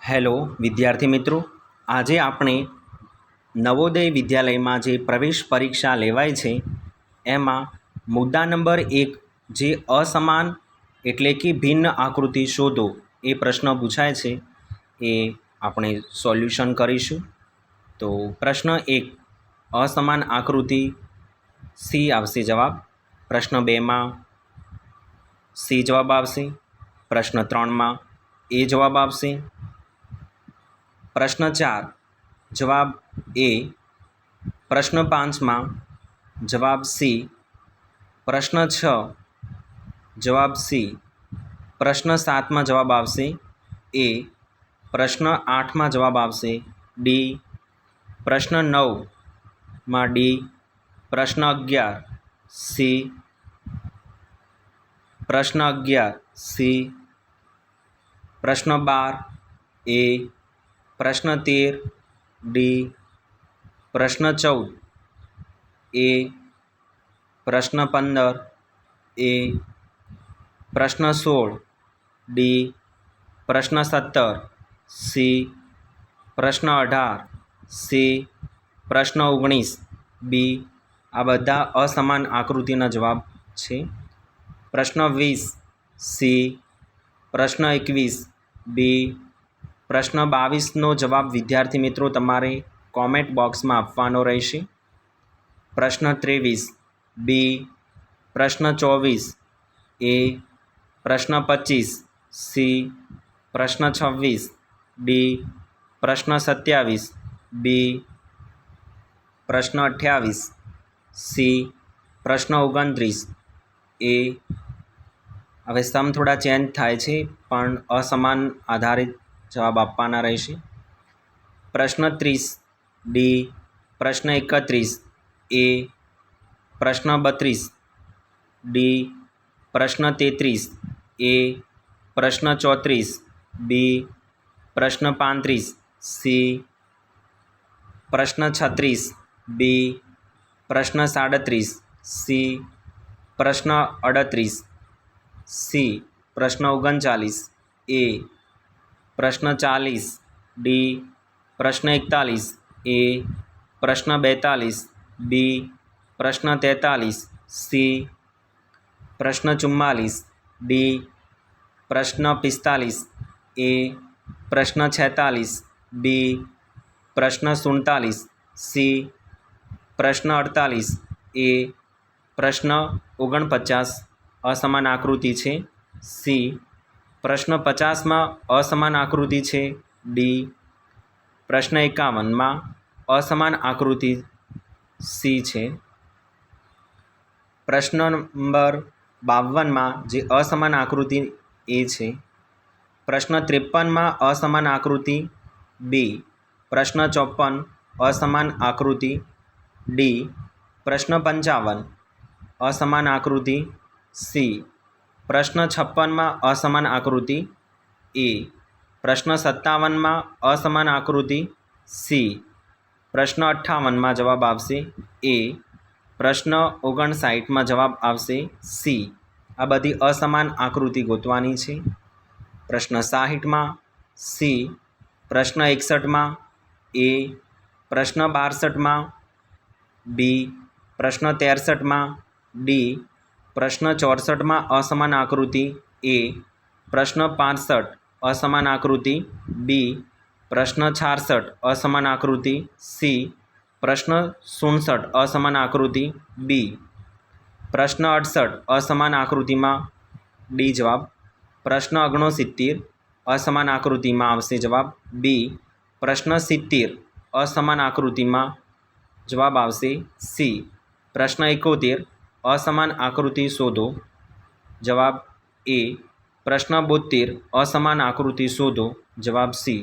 Hello વિદ્યાર્થી મિત્રો, આજે આપણે નવોદય વિદ્યાલયમાં જે પ્રવેશ પરીક્ષા લેવાય છે એમાં મુદ્દા નંબર 1 જે અસમાન એટલે કે ભિન્ન આકૃતિ શોધો એ પ્રશ્ન પૂછાય છે એ આપણે સોલ્યુશન કરીશું. તો પ્રશ્ન 1 અસમાન આકૃતિ સી આવશે જવાબ. પ્રશ્ન 2માં સી જવાબ આવશે. પ્રશ્ન 3માં એ જવાબ આવશે. પ્રશ્ન 4 જવાબ એ. પ્રશ્ન 5માં જવાબ સી. પ્રશ્ન 6 જવાબ સી. પ્રશ્ન 7માં જવાબ આવશે એ. પ્રશ્ન 8માં જવાબ આવશે ડી. પ્રશ્ન 9માં ડી. પ્રશ્ન 11 સી. પ્રશ્ન 11 સી. પ્રશ્ન 12 એ. પ્રશ્ન 13 ડી. પ્રશ્ન 14 એ. પ્રશ્ન 15 એ. પ્રશ્ન 16 ડી. પ્રશ્ન 17 સી. પ્રશ્ન 18 સી. પ્રશ્ન 19 બી. આ બધા અસમાન આકૃતિના જવાબ છે. પ્રશ્ન 20 સી. પ્રશ્ન 21 બી. પ્રશ્ન 22નો જવાબ વિદ્યાર્થી મિત્રો તમારે કોમેન્ટ બોક્સમાં આપવાનો રહેશે. પ્રશ્ન 23 બી. પ્રશ્ન 24 એ. પ્રશ્ન 25 સી. પ્રશ્ન 26 ડી. પ્રશ્ન 27 બી. પ્રશ્ન 28 સી. પ્રશ્ન 29 એ. હવે સમ થોડા ચેન્જ થાય છે પણ અસમાન આધારિત જવાબ આપવાના રહેશે. પ્રશ્ન 30 ડી. પ્રશ્ન 31 એ. પ્રશ્ન 32 ડી. પ્રશ્ન 33 એ. પ્રશ્ન 34 બી. પ્રશ્ન 35 સી. પ્રશ્ન 36 બી. પ્રશ્ન 37 સી. પ્રશ્ન 38 સી. પ્રશ્ન 39 એ. પ્રશ્ન 40 ડી. પ્રશ્ન 41 એ. પ્રશ્ન 42 બી. પ્રશ્ન 43 સી. પ્રશ્ન 44 ડી. પ્રશ્ન 45 એ. પ્રશ્ન 46 બી. પ્રશ્ન 47 સી. પ્રશ્ન 48 એ. પ્રશ્ન 49 અસમાન આકૃતિ છે સી. પ્રશ્ન 50માં અસમાન આકૃતિ છે ડી. પ્રશ્ન 51માં અસમાન આકૃતિ સી છે. પ્રશ્ન નંબર 52માં જે અસમાન આકૃતિ એ છે. પ્રશ્ન 53માં અસમાન આકૃતિ બી. પ્રશ્ન 54 અસમાન આકૃતિ ડી. પ્રશ્ન 55 અસમાન આકૃતિ સી. પ્રશ્ન 56માં અસમાન આકૃતિ એ. પ્રશ્ન 57માં અસમાન આકૃતિ સી. પ્રશ્ન 58માં જવાબ આવશે એ. પ્રશ્ન 59માં જવાબ આવશે સી. આ બધી અસમાન આકૃતિ ગોતવાની છે. પ્રશ્ન 60માં સી. પ્રશ્ન 61માં એ. પ્રશ્ન 62માં બી. પ્રશ્ન 63માં ડી. પ્રશ્ન 64માં અસમાન આકૃતિ એ. પ્રશ્ન 65 અસમાન આકૃતિ બી. પ્રશ્ન 66 અસમાન આકૃતિ સી. પ્રશ્ન 67 અસમાન આકૃતિ બી. પ્રશ્ન 68 અસમાન આકૃતિમાં ડી જવાબ. પ્રશ્ન 69 અસમાન આકૃતિમાં આવશે જવાબ બી. પ્રશ્ન 70 અસમાન આકૃતિમાં જવાબ આવશે સી. પ્રશ્ન 71 અસમાન આકૃતિ શોધો જવાબ એ. પ્રશ્ન 72 અસમાન આકૃતિ શોધો જવાબ સી.